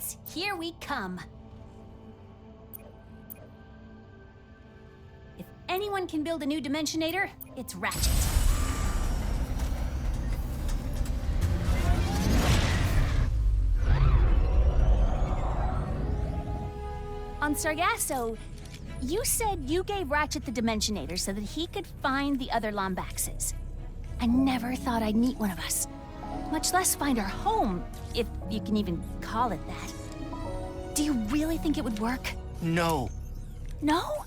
Let's, here we come. If anyone can build a new Dimensionator, it's Ratchet. On Sargasso, you said you gave Ratchet the Dimensionator so that he could find the other Lombaxes. I never thought I'd meet one of us, much less find our home, if you can even call it that. Do you really think it would work? No. No?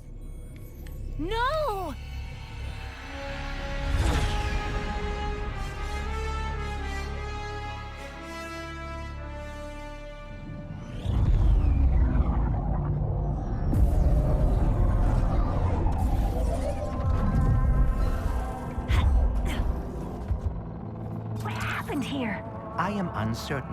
No! What happened here? I am uncertain.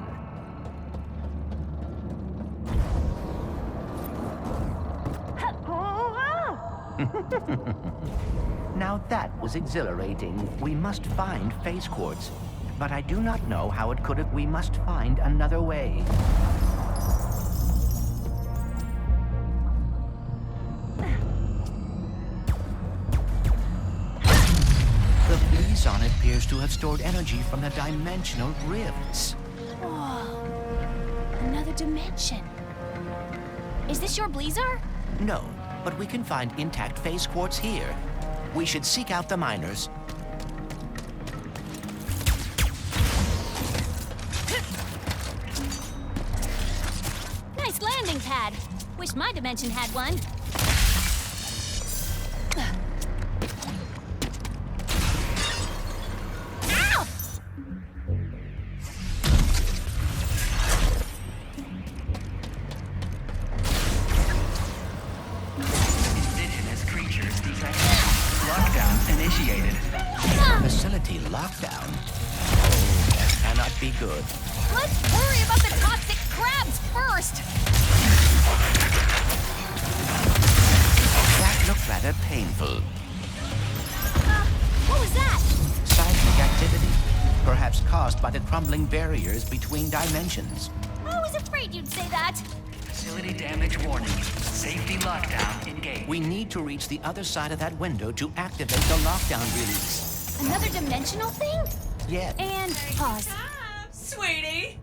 Now that was exhilarating. We must find phase quartz. But I do not know how it could have. We must find another way. The Blizon appears to have stored energy from the dimensional rifts. Whoa. Another dimension. Is this your Blizar? No, but we can find intact phase quartz here. We should seek out the miners. Nice landing pad. Wish my dimension had one. Ow! Indigenous creatures detected. Lockdown initiated. Facility lockdown? Oh, that cannot be good. Let's worry about the toxic crabs first! That looked rather painful. What was that? Seismic activity, perhaps caused by the crumbling barriers between dimensions. I was afraid you'd say that. Facility damage warning. Safety lockdown engaged. We need to reach the other side of that window to activate the lockdown release. Another dimensional thing? Yes. And pause. Sweetie!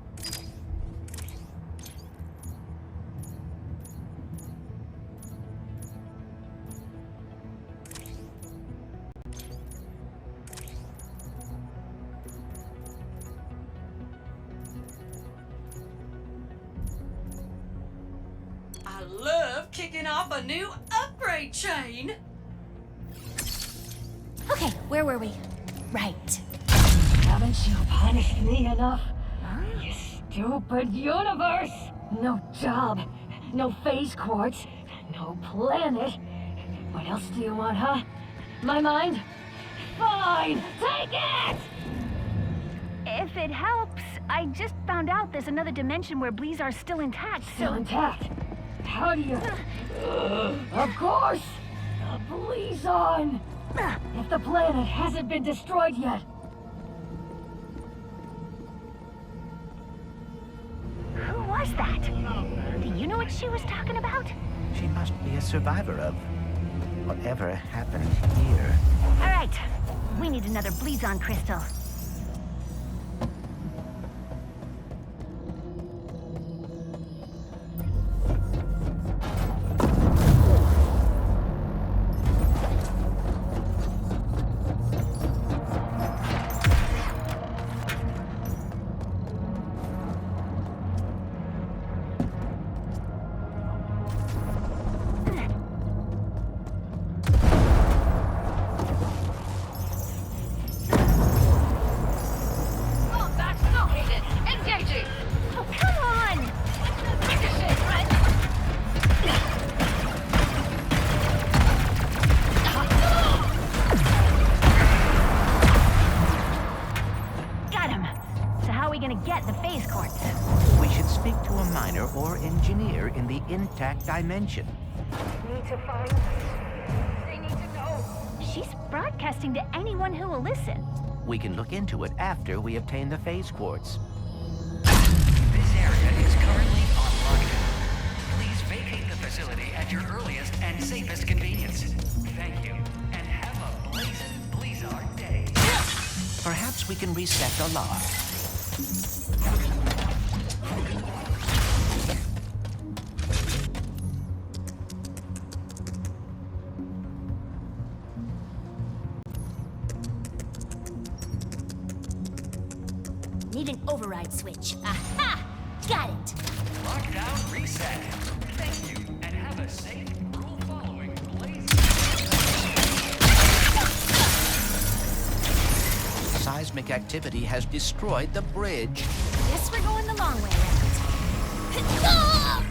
I love kicking off a new upgrade chain! Okay, where were we? Right. Haven't you punished me enough? You stupid universe! No job, no phase quartz, no planet. What else do you want, huh? My mind? Fine, take it! If it helps, I just found out there's another dimension where Blizar's still intact, Still intact. How do you... Of course! The Blizon! If the planet hasn't been destroyed yet. Who was that? Do you know what she was talking about? She must be a survivor of whatever happened here. All right, we need another Blizon crystal. We should speak to a miner or engineer in the intact dimension. Need to find... They need to know. She's broadcasting to anyone who will listen. We can look into it after we obtain the phase quartz. This area is currently on at your earliest and safest convenience. Thank you, and have a blazing Blizzard day. Perhaps we can reset the lock. Need an override switch. Aha! Got it! Lockdown reset. Thank you, and have a safe, rule-following Blaze. Seismic activity has destroyed the bridge. Guess we're going the long way around.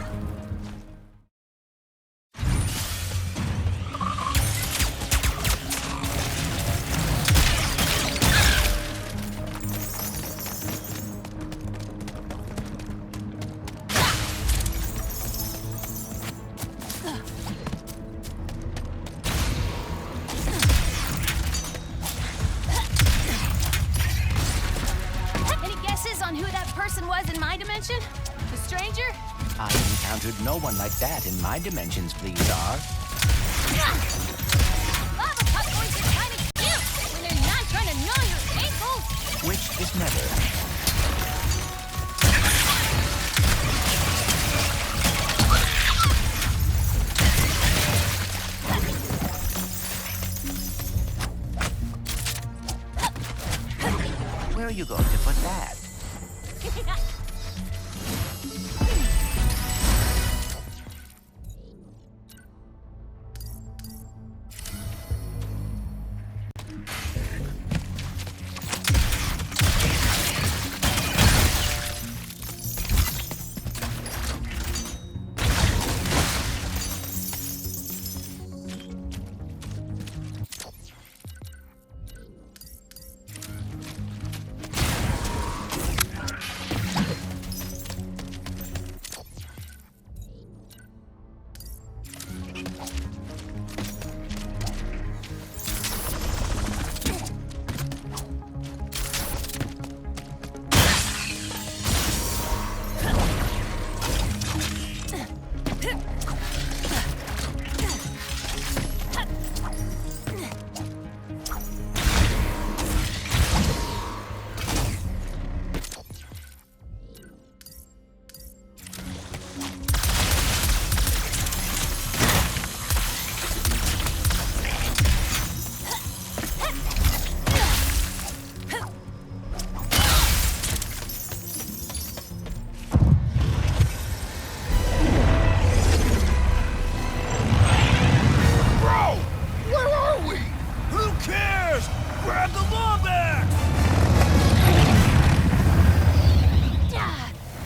Any guesses on who that person was in my dimension? The stranger? I encountered no one like that in my dimensions, please, R. Lava puck boys are kind of cute when they're not trying to gnaw your ankles. Which is never. Where are you going to put that?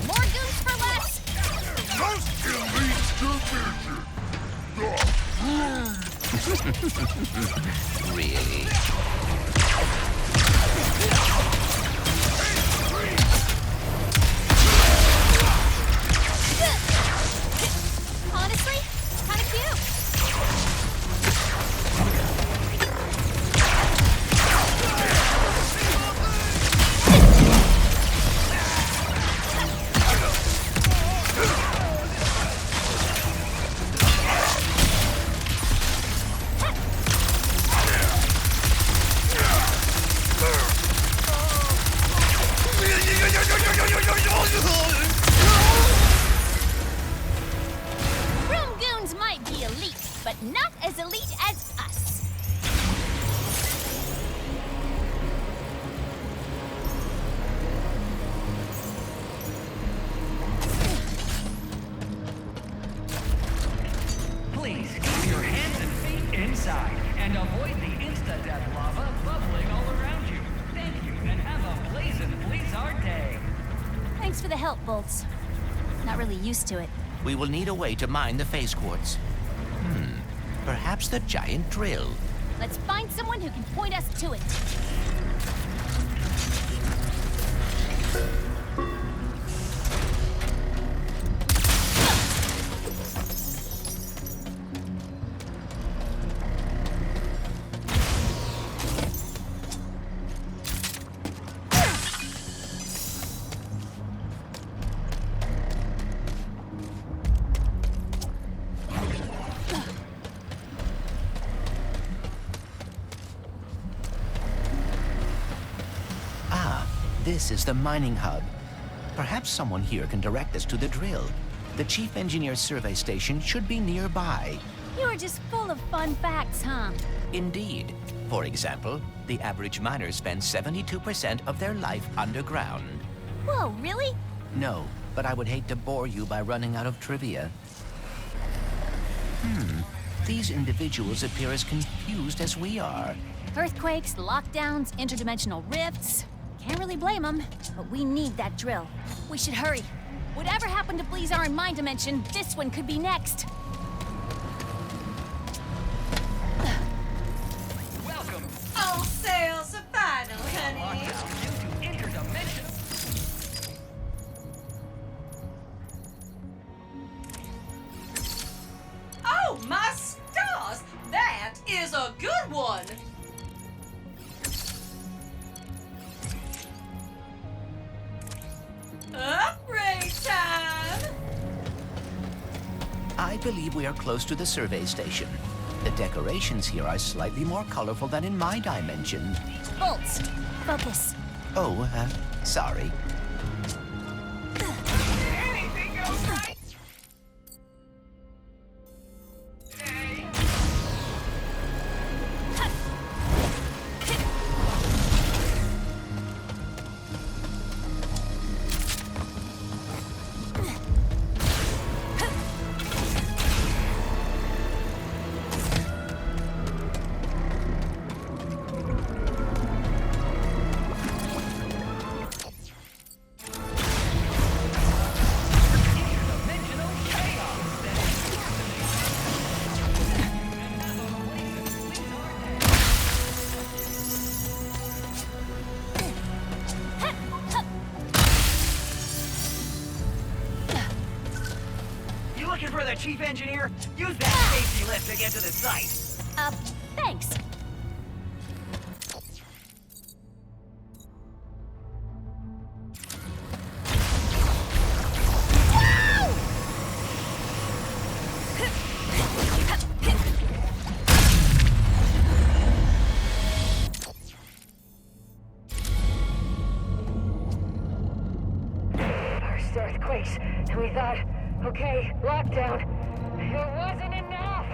More goons for less. Really? Honestly, kind of cute. Room goons might be elite, but not as elite as us. Please keep your hands and feet inside and avoid the insta-death lava bubbling all around you. Thank you, and have a blazing Blizzard day. Thanks for the help, Bolts. Not really used to it. We will need a way to mine the phase quartz. Perhaps the giant drill. Let's find someone who can point us to it. This is the mining hub. Perhaps someone here can direct us to the drill. The Chief Engineer's survey station should be nearby. You're just full of fun facts, huh? Indeed. For example, the average miner spends 72% of their life underground. Whoa, really? No, but I would hate to bore you by running out of trivia. These individuals appear as confused as we are. Earthquakes, lockdowns, interdimensional rifts. Can't really blame them, but we need that drill. We should hurry. Whatever happened to Bleezar in my dimension, this one could be next. Welcome All sales are final, on honey. down into interdimensional. Oh, my stars! That is a good one! Upgrade time! I believe we are close to the survey station. The decorations here are slightly more colorful than in my dimension. Bolts, focus. Oh, sorry. Anything goes right. You looking for the chief engineer? Use that safety lift to get to the site. Thanks. First earthquakes, and we thought, okay, lockdown. It wasn't enough.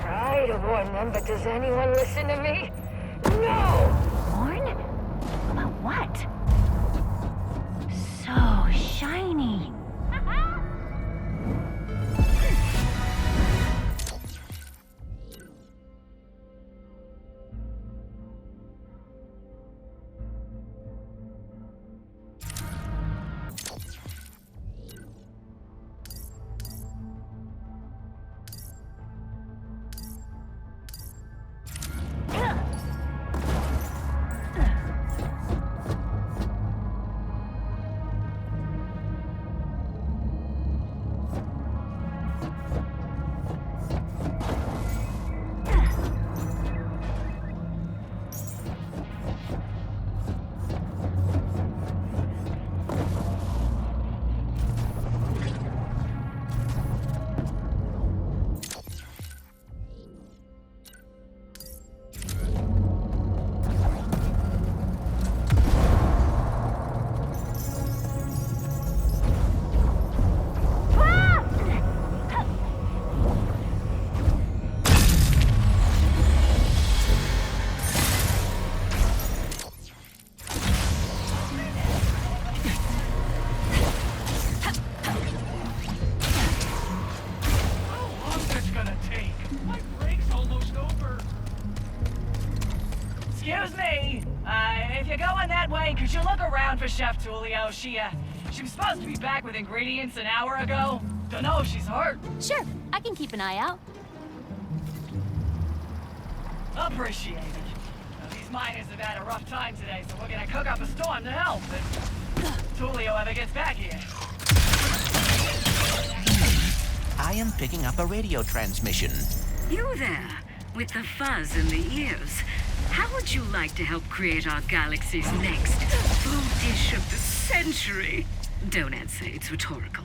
Try to warn them, but does anyone listen to me? No! Warn? About what? So shiny. How long is this gonna take? My break's almost over. Excuse me. If you're going that way, could you look around for Chef Tulio? She was supposed to be back with ingredients an hour ago. Don't know if she's hurt. Sure, I can keep an eye out. Appreciate it. These miners have had a rough time today, so we're gonna cook up a storm to help if Tulio ever gets back here. I am picking up a radio transmission. You there, with the fuzz in the ears. How would you like to help create our galaxy's next food dish of the century? Don't answer, it's rhetorical.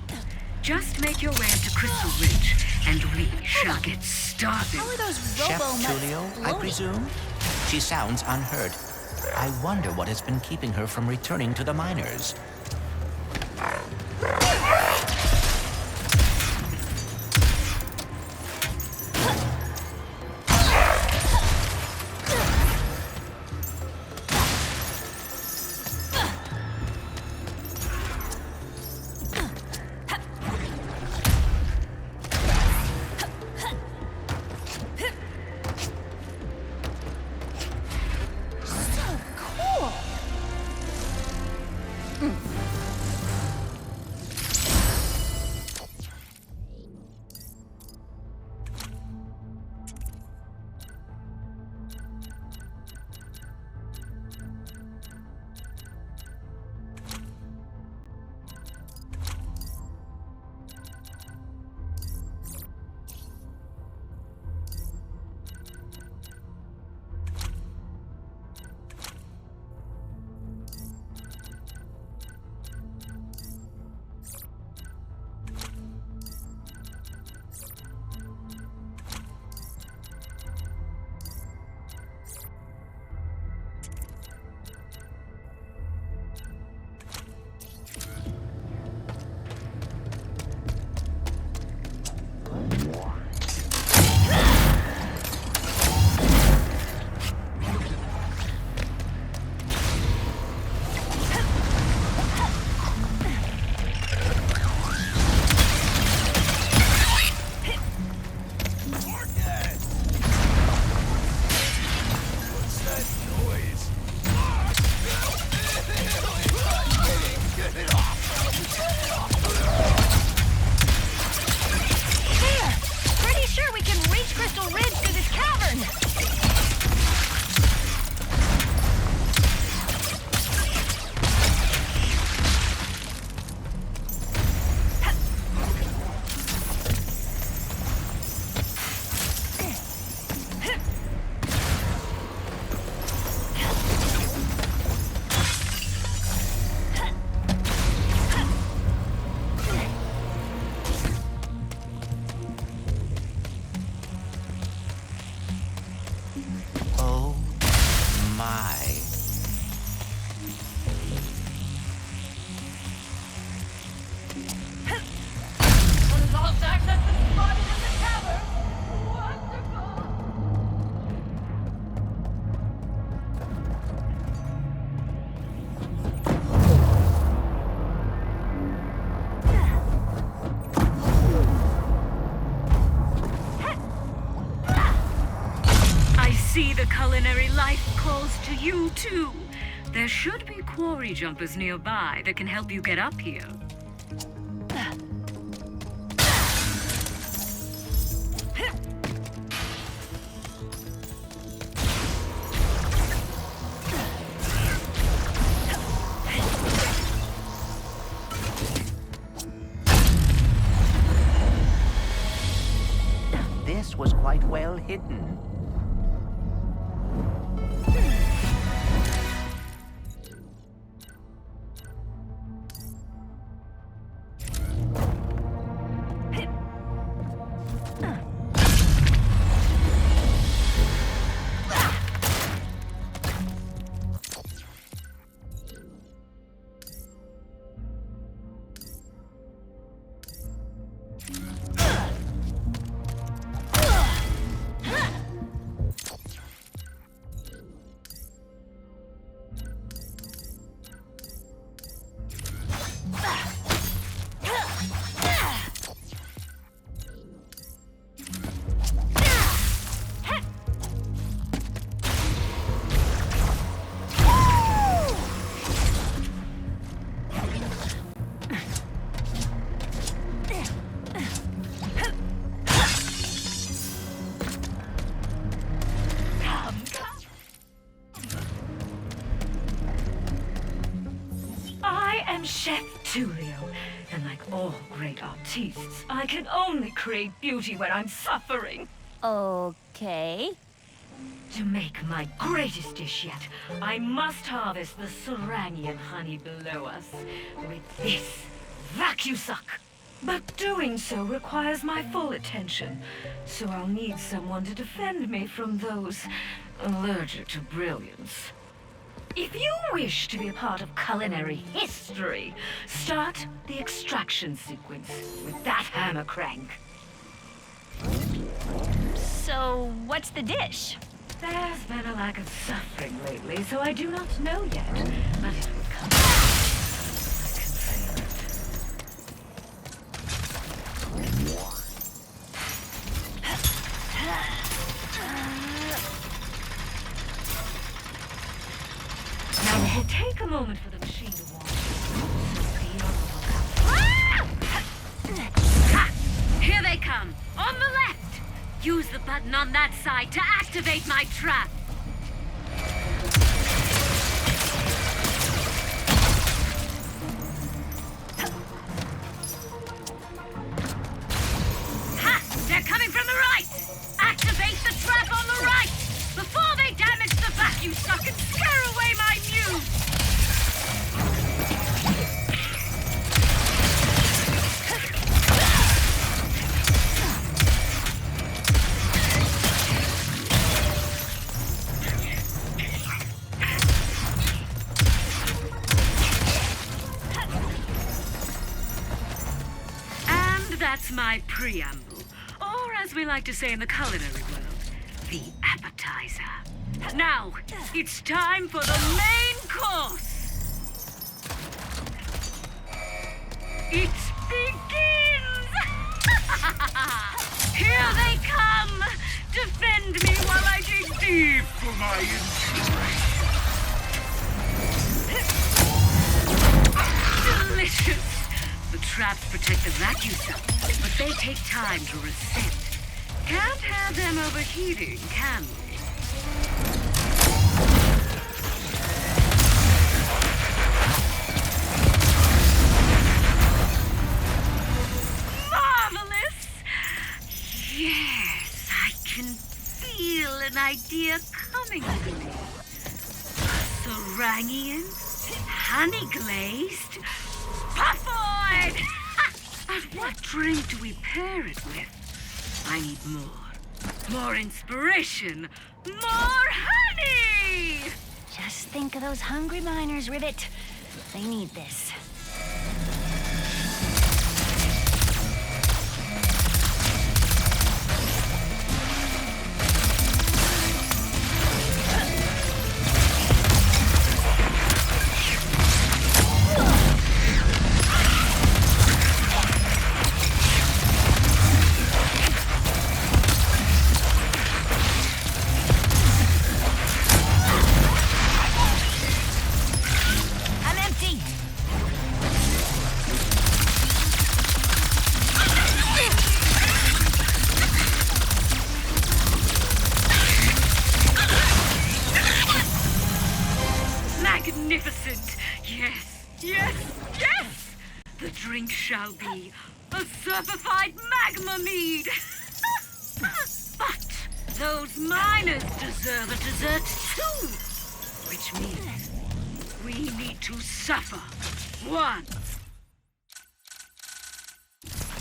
Just make your way up to Crystal Ridge, and we shall get started. How are those Chef robo-nuts Tulio, I floating? presume? She sounds unhurt. I wonder what has been keeping her from returning to the miners. The culinary life calls to you, too. There should be quarry jumpers nearby that can help you get up here. This was quite well hidden. Chef Tulio, And like all great artistes, I can only create beauty when I'm suffering. Okay. To make my greatest dish yet, I must harvest the Sarangian honey below us with this vacusuck. But doing so requires my full attention, so I'll need someone to defend me from those allergic to brilliance. If you wish to be a part of culinary history, start the extraction sequence with that hammer crank. So, what's the dish? There's been a lack of suffering lately, so I do not know yet, but it will come. Now, take a moment for the machine to warm. Ha! Here they come! On the left! Use the button on that side to activate my trap! Ha! They're coming from the right! Activate the trap on the right! Before they damage the vacuum suck and scare away my muse! That's my preamble, or as we like to say in the culinary world, the appetizer. Now, it's time for the main course. It begins! Here they come! Defend me while I dig deep for my injury. Delicious! The traps protect the vacuum suck, but they take time to reset. Can't have them overheating, can we? Marvelous! Yes, I can feel an idea coming to me. Sarangian, honey glazed, puffoid! But what drink do we pair it with? I need more. More inspiration. More honey! Just think of those hungry miners, Rivet. They need this. Magnificent! Yes, yes, yes! The drink shall be a certified magma mead! But those miners deserve a dessert too! Which means we need to suffer once.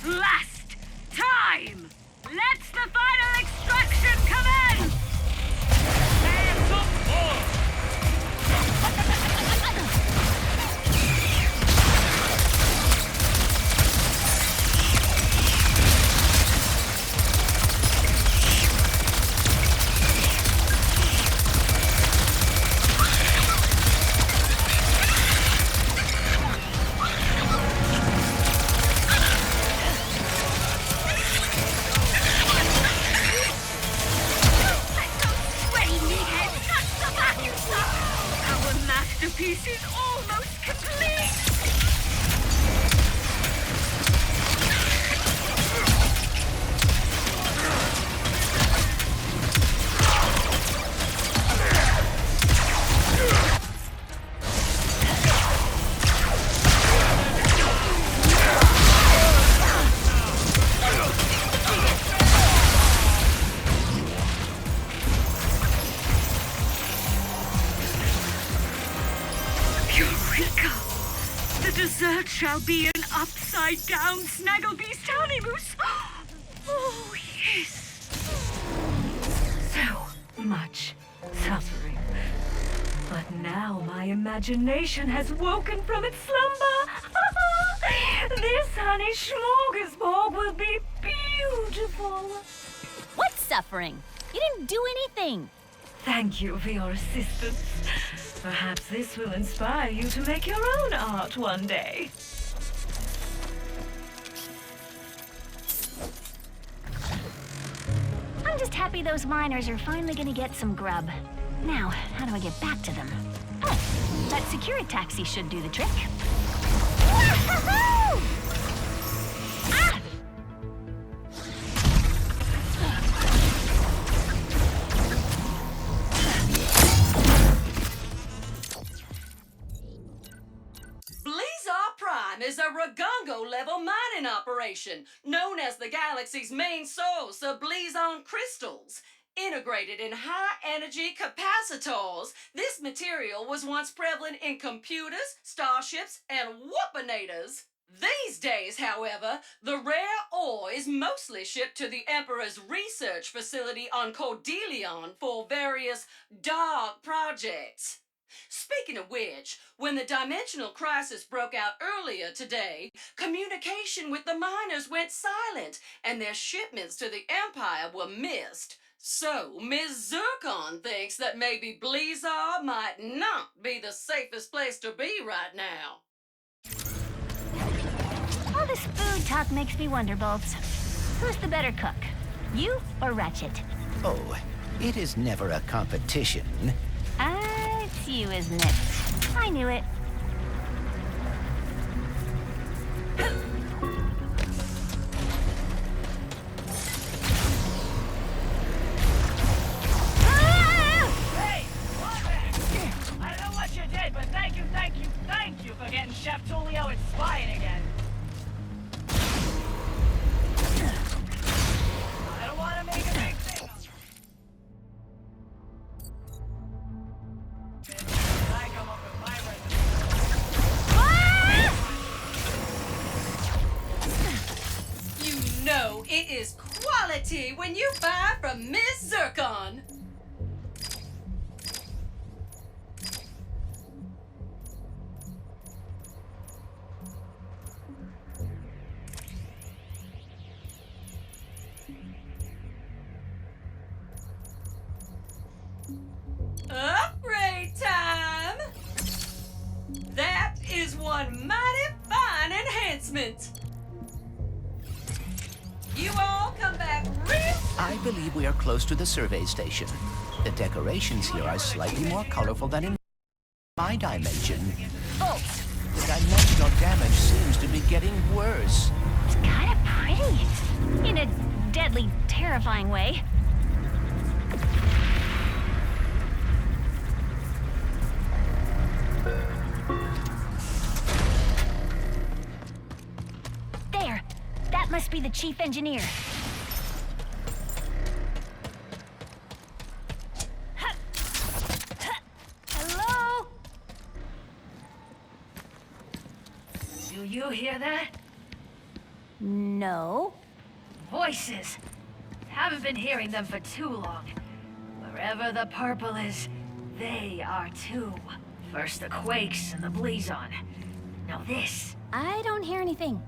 Last time! Let's the final extraction commence! And some more! Masterpiece is almost complete! Eureka! The dessert shall be an upside-down Snagglebeast honeymoose! Oh, yes! So much suffering. But now my imagination has woken from its slumber. This honey smorgasbord will be beautiful. What suffering? You didn't do anything. Thank you for your assistance. Perhaps this will inspire you to make your own art one day. I'm just happy those miners are finally gonna get some grub. Now, how do I get back to them? Oh, that security taxi should do the trick. Wahoo! Ah! Blizar Prime is a Ragongo-level mining operation, known as the galaxy's main source of Blizon crystals. Integrated in high-energy capacitors, this material was once prevalent in computers, starships, and warpinators. These days, however, the rare ore is mostly shipped to the Emperor's research facility on Cordelion for various dark projects. Speaking of which, when the dimensional crisis broke out earlier today, communication with the miners went silent, and their shipments to the Empire were missed. So, Ms. Zircon thinks that maybe Blizar might not be the safest place to be right now. All this food talk makes me wonder, Bolts. Who's the better cook? You or Ratchet? Oh, it is never a competition. It's you, isn't it? I knew it. Hey, Wombat! I don't know what you did, but thank you for getting Chef Tulio inspired again. I don't want to make a big thing of it. I come up with my recipe. You know it is quality when you buy from Miss Zircon. Upgrade time! That is one mighty fine enhancement. You all come back real. I believe we are close to the survey station. The decorations here are slightly more colorful than in my dimension. Bolts, The dimensional damage seems to be getting worse. it's kind of pretty. In a deadly, terrifying way. There. That must be the chief engineer. Hello? Do you hear that? No. Voices. Haven't been hearing them for too long. Wherever the purple is, they are too. First the Quakes and the Blizon. Now this. I don't hear anything.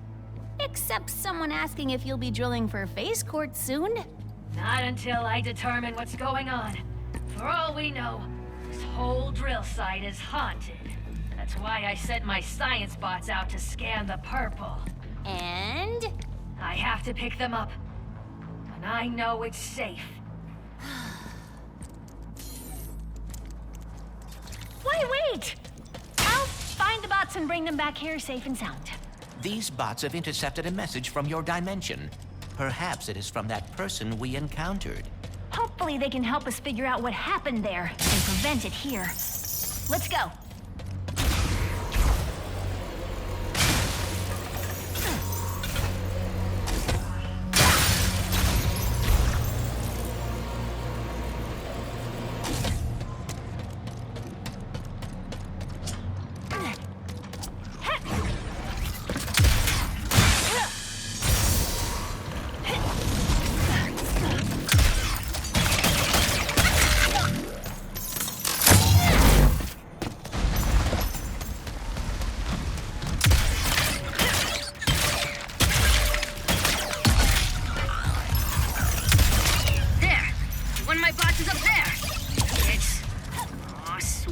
Except someone asking if you'll be drilling for phase quartz soon. Not until I determine what's going on. For all we know, this whole drill site is haunted. That's why I sent my science bots out to scan the purple. And? I have to pick them up. When I know it's safe. Wait! I'll find the bots and bring them back here safe and sound. These bots have intercepted a message from your dimension. Perhaps it is from that person we encountered. Hopefully they can help us figure out what happened there and prevent it here. Let's go.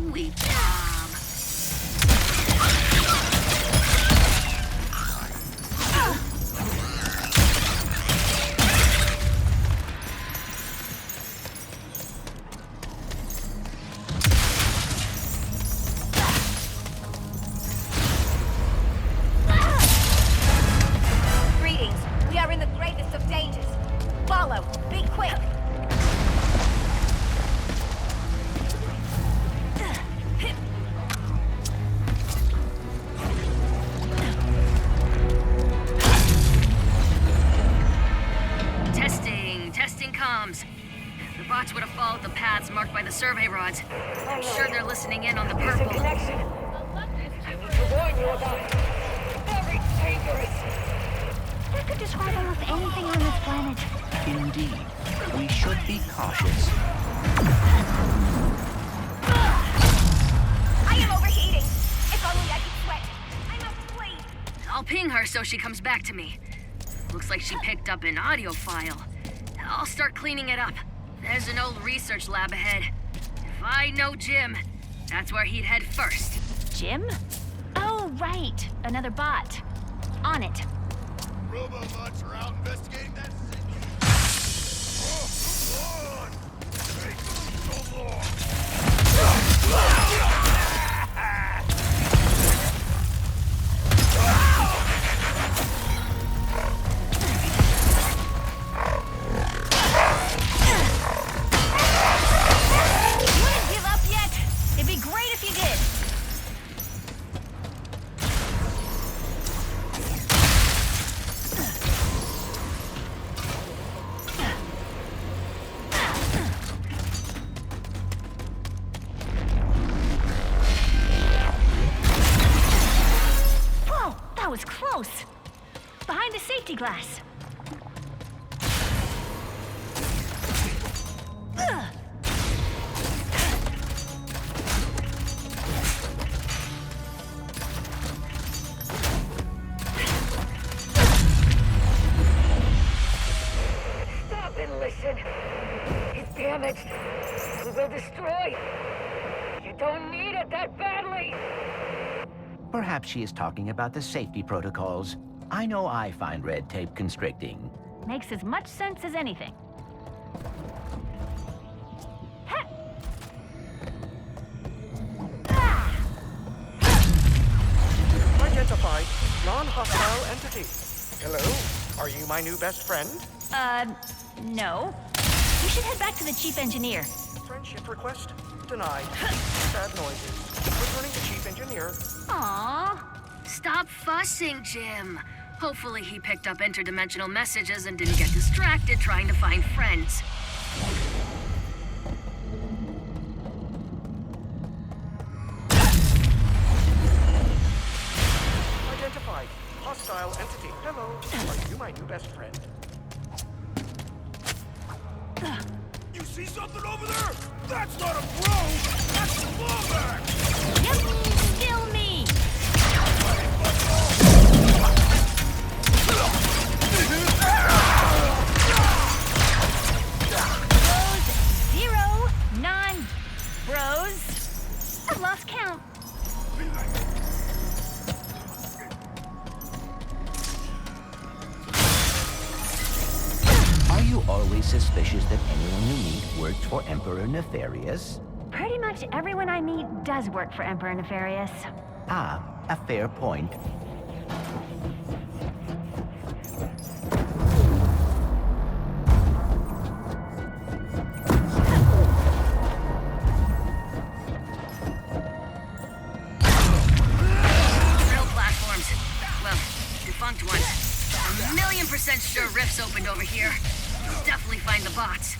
Sweet Bob. Greetings. We are in the greatest of dangers. Follow. Be quick. Testing comms. The bots would have followed the paths marked by the survey rods. I'm sure they're listening in on the There's a purple. connection. I need to warn you about it. Very dangerous. That could describe almost anything on this planet. Indeed. We should be cautious. I am overheating. If only I could sweat. I must flee. I'll ping her so she comes back to me. Looks like she picked up an audio file. I'll start cleaning it up. There's an old research lab ahead. If I know Jim, that's where he'd head first. Jim? Oh, right. Another bot. On it. Robobots are out investigating that signal. Oh, come on! Take so long! You wouldn't give up yet? It'd be great if you did. Whoa, that was close. Behind the safety glass. Ugh. Stop and listen. It's damaged. We will destroy. You don't need it that badly. Perhaps she is talking about the safety protocols. I know I find red tape constricting. Makes as much sense as anything. Ha! Ah! Identified non-hostile entity. Hello? Are you my new best friend? No. You should head back to the chief engineer. Friendship request denied. Sad noises. Returning to chief engineer. Aww. Stop fussing, Jim. Hopefully he picked up interdimensional messages and didn't get distracted trying to find friends. Identified hostile entity. Hello. Are you my new best friend? You see something over there? That's not a bro! That's a Wombat! Yep, still me. Bros, 0, non-bros. I've lost count. Are you always suspicious that anyone you meet works for Emperor Nefarious? Pretty much everyone I meet does work for Emperor Nefarious. Ah, a fair point. Real platforms. Well, defunct ones. 1,000,000% sure rifts opened over here. Definitely find the bots.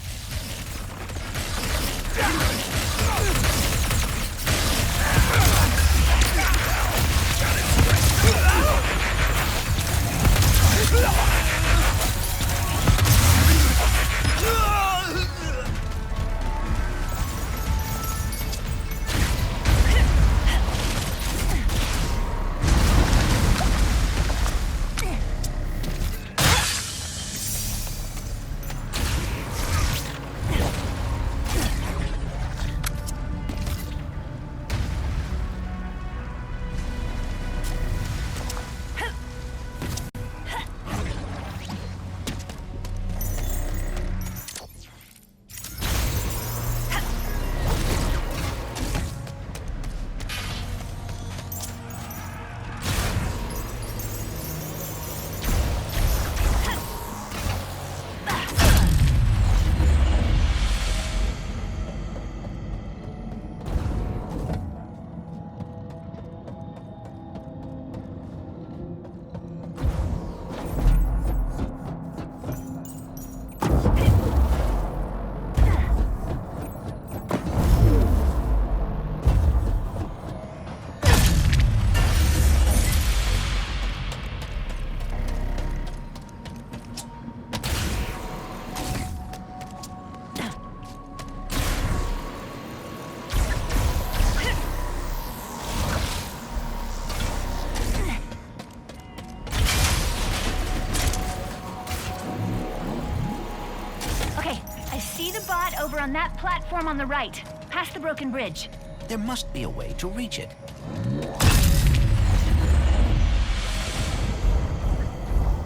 on that platform on the right, past the broken bridge. There must be a way to reach it.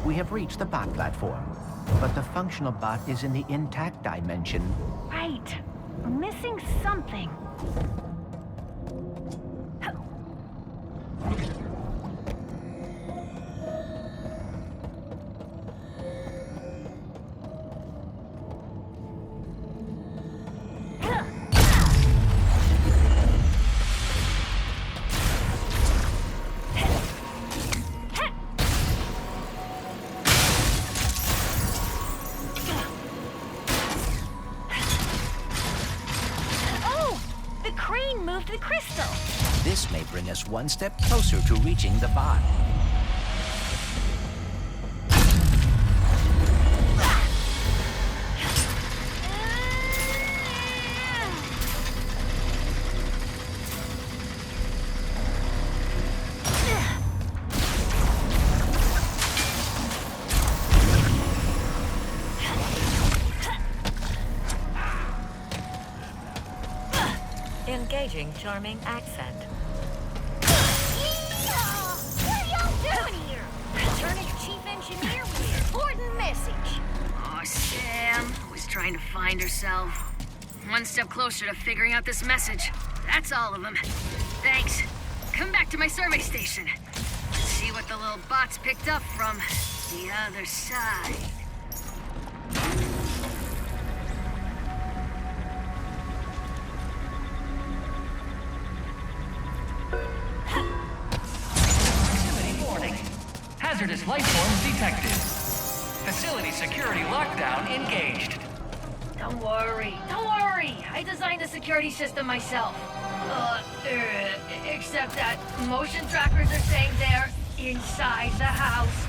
We have reached the bot platform, but the functional bot is in the intact dimension. Right. We're missing something. The crystal. This may bring us one step closer to reaching the bot. Engaging charming accent. What are y'all doing here? Returning chief engineer with an important message. Oh, Sam was trying to find herself. One step closer to figuring out this message. That's all of them. Thanks. Come back to my survey station. Let's see what the little bots picked up from the other side. Hazardous life forms detected. Facility security lockdown engaged. Don't worry. I designed the security system myself. Except that motion trackers are saying they're inside the house.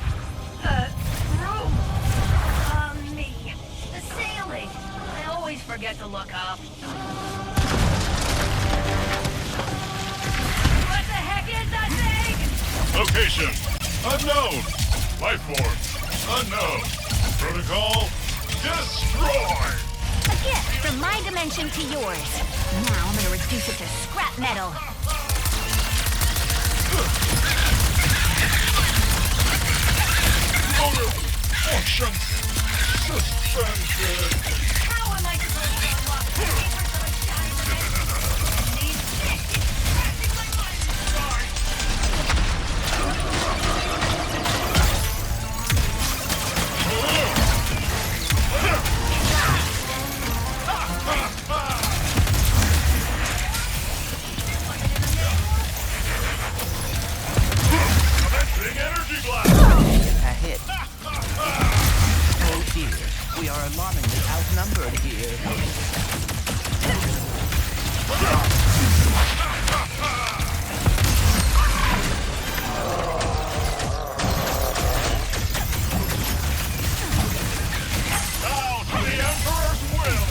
Room. Me. The ceiling. I always forget to look up. What the heck is that thing? Location unknown. Life form unknown. Protocol destroy. A gift from my dimension to yours. Now I'm gonna reduce it to scrap metal. Motor function suspended. How am I supposed to unlock the papers of a giant These things passing my life card. Commencing energy blast. A hit. Oh dear, we are alarmingly outnumbered here. Now to the Emperor's will.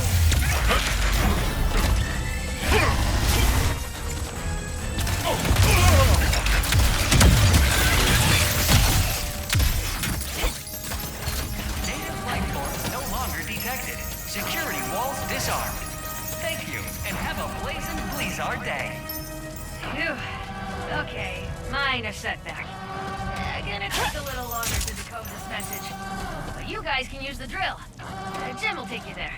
Native life forms no longer detected. Security walls disarmed. Thank you, and have a blazing Blizzard day. Phew. Okay, minor setback. Gonna take a little longer to decode this message. But you guys can use the drill. Jim will take you there.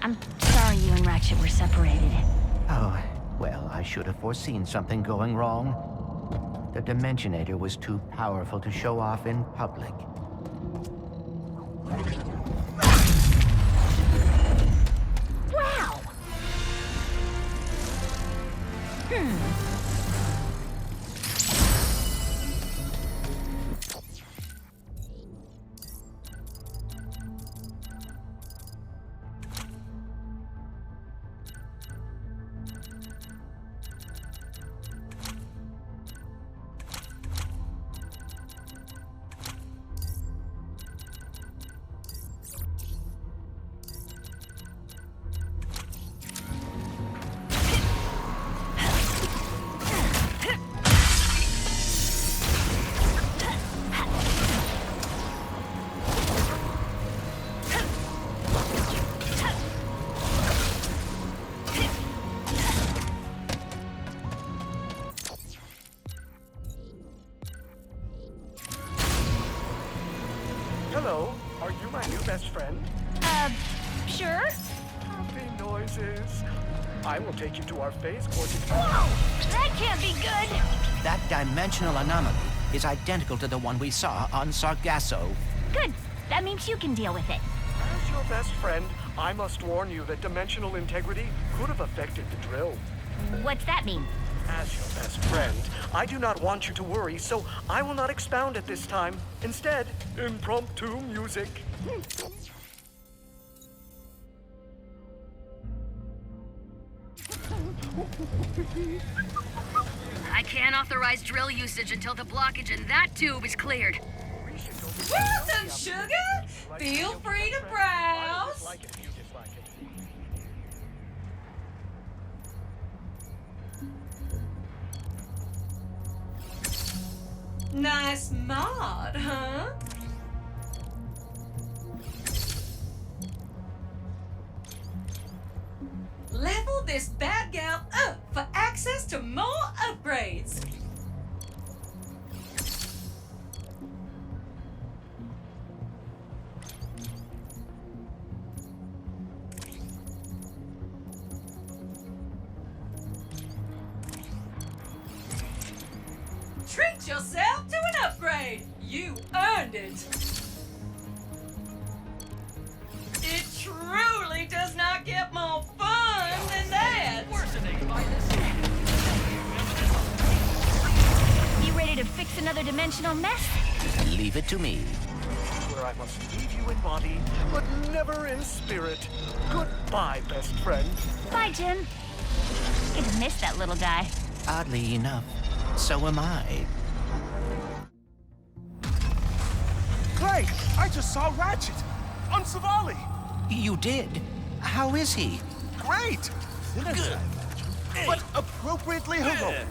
I'm sorry you and Ratchet were separated. Oh, well, I should have foreseen something going wrong. The Dimensionator was too powerful to show off in public. Wow! Hello, are you my new best friend? Sure? Happy noises. I will take you to our phase course. Whoa! That can't be good! That dimensional anomaly is identical to the one we saw on Sargasso. Good. That means you can deal with it. As your best friend, I must warn you that dimensional integrity could have affected the drill. What's that mean? As your best friend, I do not want you to worry, so I will not expound at this time. Instead, impromptu music. I can't authorize drill usage until the blockage in that tube is cleared. Well done, sugar. Feel free to browse. Nice mod, huh? Level this bad gal up for access to more upgrades. Treat yourself to an upgrade. You earned it. It truly does not get more fun than that. Worsening by the second. You ready to fix another dimensional mess? Leave it to me. Where I must leave you in body, but never in spirit. Goodbye, best friend. Bye, Jim. Gonna miss that little guy. Oddly enough, so am I. Clank, I just saw Ratchet on Savali. You did? How is he? Great! Good. But appropriately heroic.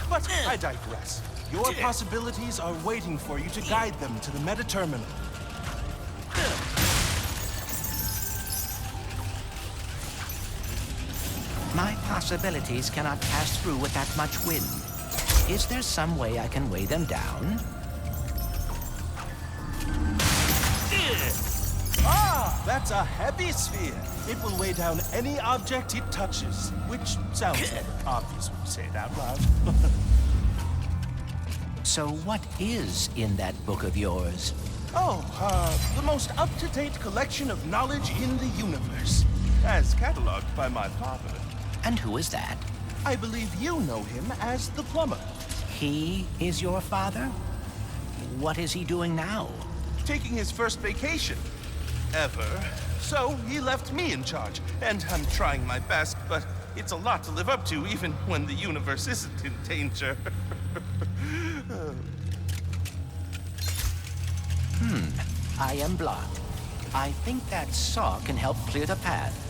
But I digress. Your possibilities are waiting for you to guide them to the meta-terminal. My possibilities cannot pass through with that much wind. Is there some way I can weigh them down? Ah, that's a heavy sphere. It will weigh down any object it touches, which sounds rather obvious when you say it out loud. So what is in that book of yours? Oh, the most up-to-date collection of knowledge in the universe, as cataloged by my father. And who is that? I believe you know him as the plumber. He is your father? What is he doing now? Taking his first vacation. Ever. So he left me in charge, and I'm trying my best, but it's a lot to live up to even when the universe isn't in danger. I am blocked. I think that saw can help clear the path.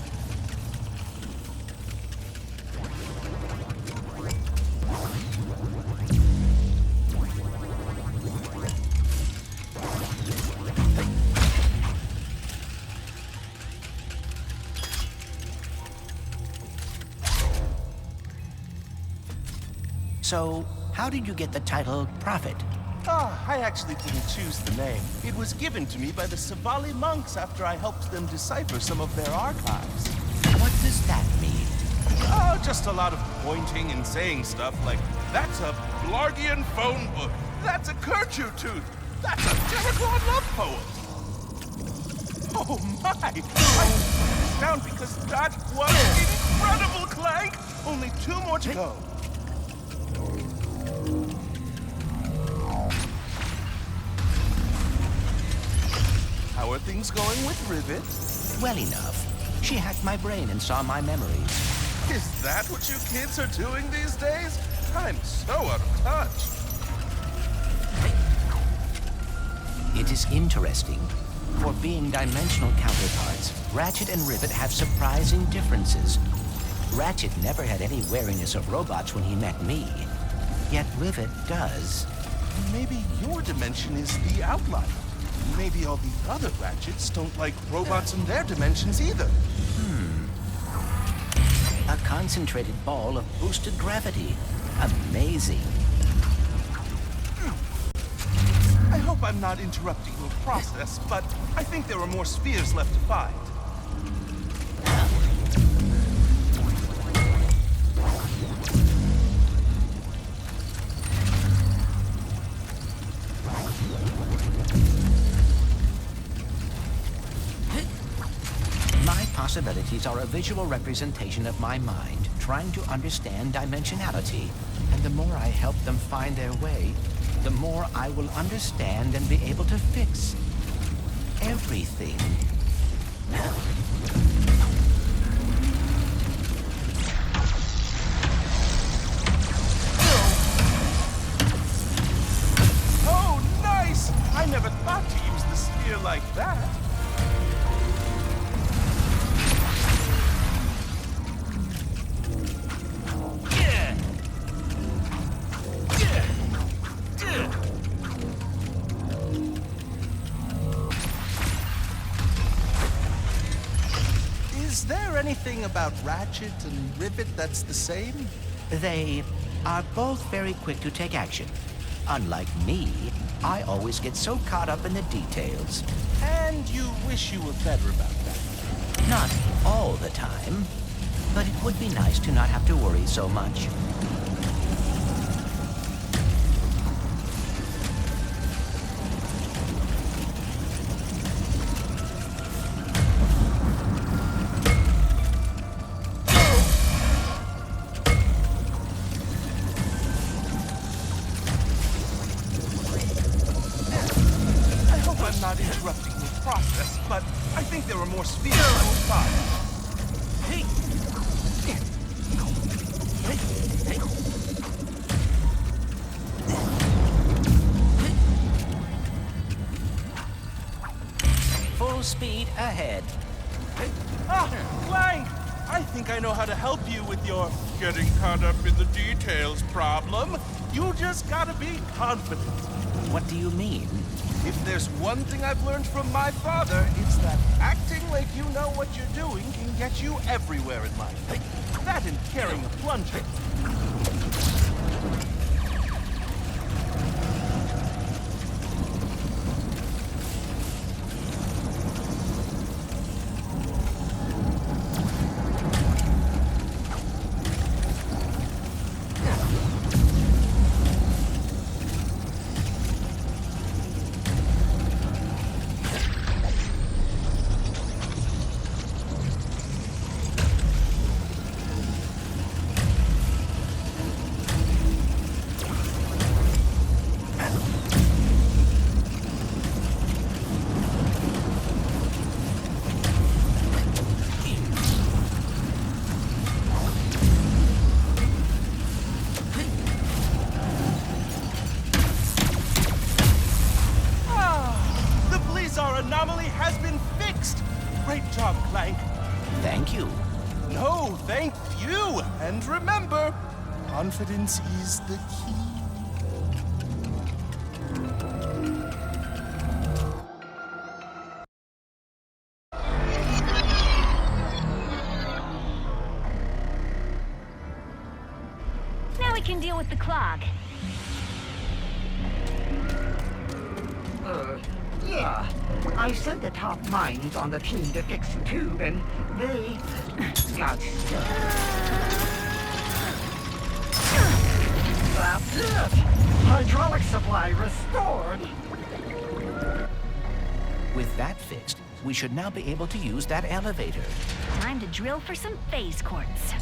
So, how did you get the title Prophet? I actually didn't choose the name. It was given to me by the Savali monks after I helped them decipher some of their archives. What does that mean? Just a lot of pointing and saying stuff like, that's a Blargian phone book, that's a Kerchu tooth, that's a Terraclaw love poem. Oh my! I put this down because that was incredible, Clank! Only 2 more to go. How are things going with Rivet? Well enough. She hacked my brain and saw my memories. Is that what you kids are doing these days? I'm so out of touch. It is interesting. For being dimensional counterparts, Ratchet and Rivet have surprising differences. Ratchet never had any wariness of robots when he met me. Yet Rivet does. Maybe your dimension is the outlier. Maybe all the other Ratchets don't like robots in their dimensions either. A concentrated ball of boosted gravity. Amazing. I hope I'm not interrupting your process, but I think there are more spheres left to find. My possibilities are a visual representation of my mind, trying to understand dimensionality. And the more I help them find their way, the more I will understand and be able to fix everything. Oh, nice! I never thought to use the sphere like that. Is there anything about Ratchet and Rivet that's the same? They are both very quick to take action. Unlike me, I always get so caught up in the details. And you wish you were better about that. Not all the time, but it would be nice to not have to worry so much. I'm not interrupting your process, but I think there are more spheres left to find. Full speed ahead. Ah, Clank! I think I know how to help you with your getting caught up in the details problem. You just gotta be confident. What do you mean? If there's one thing I've learned from my father, it's that acting like you know what you're doing can get you everywhere in life. That and carrying a plunger. Anomaly has been fixed! Great job, Clank. Thank you. No, thank you! And remember, confidence is the key. Now we can deal with the clog. Yeah. I sent the top minds on the team to fix the tube, and they got stuck. That's it! Hydraulic supply restored! With that fixed, we should now be able to use that elevator. Time to drill for some phase quartz.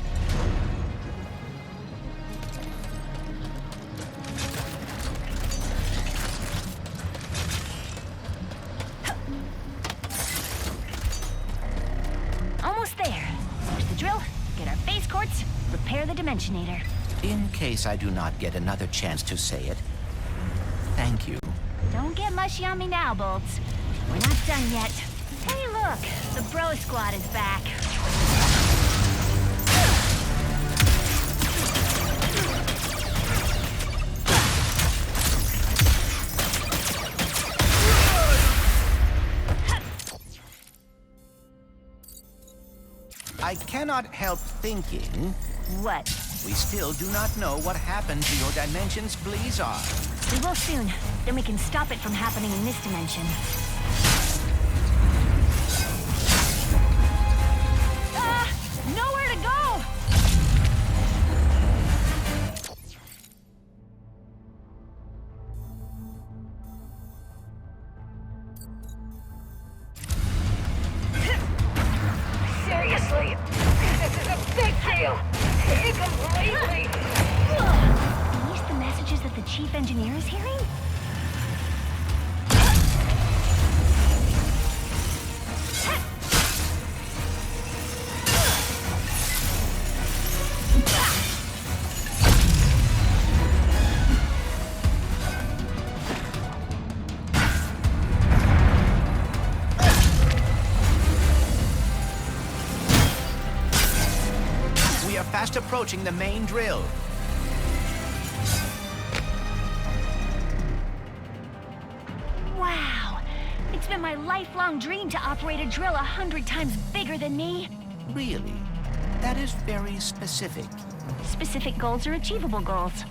Almost there. There's the drill, get our phase quartz, repair the Dimensionator. In case I do not get another chance to say it, thank you. Don't get mushy on me now, Bolts. We're not done yet. Hey, look, the Bro Squad is back. I cannot help thinking What? we still do not know what happened to your dimension's Blizzard. We will soon. Then we can stop it from happening in this dimension. Nowhere to go! Seriously, this is a big deal. It completely... Are these the messages that the chief engineer is hearing? We are fast approaching the main drill. Wow! It's been my lifelong dream to operate a drill 100 times bigger than me. Really? That is very specific. Specific goals are achievable goals.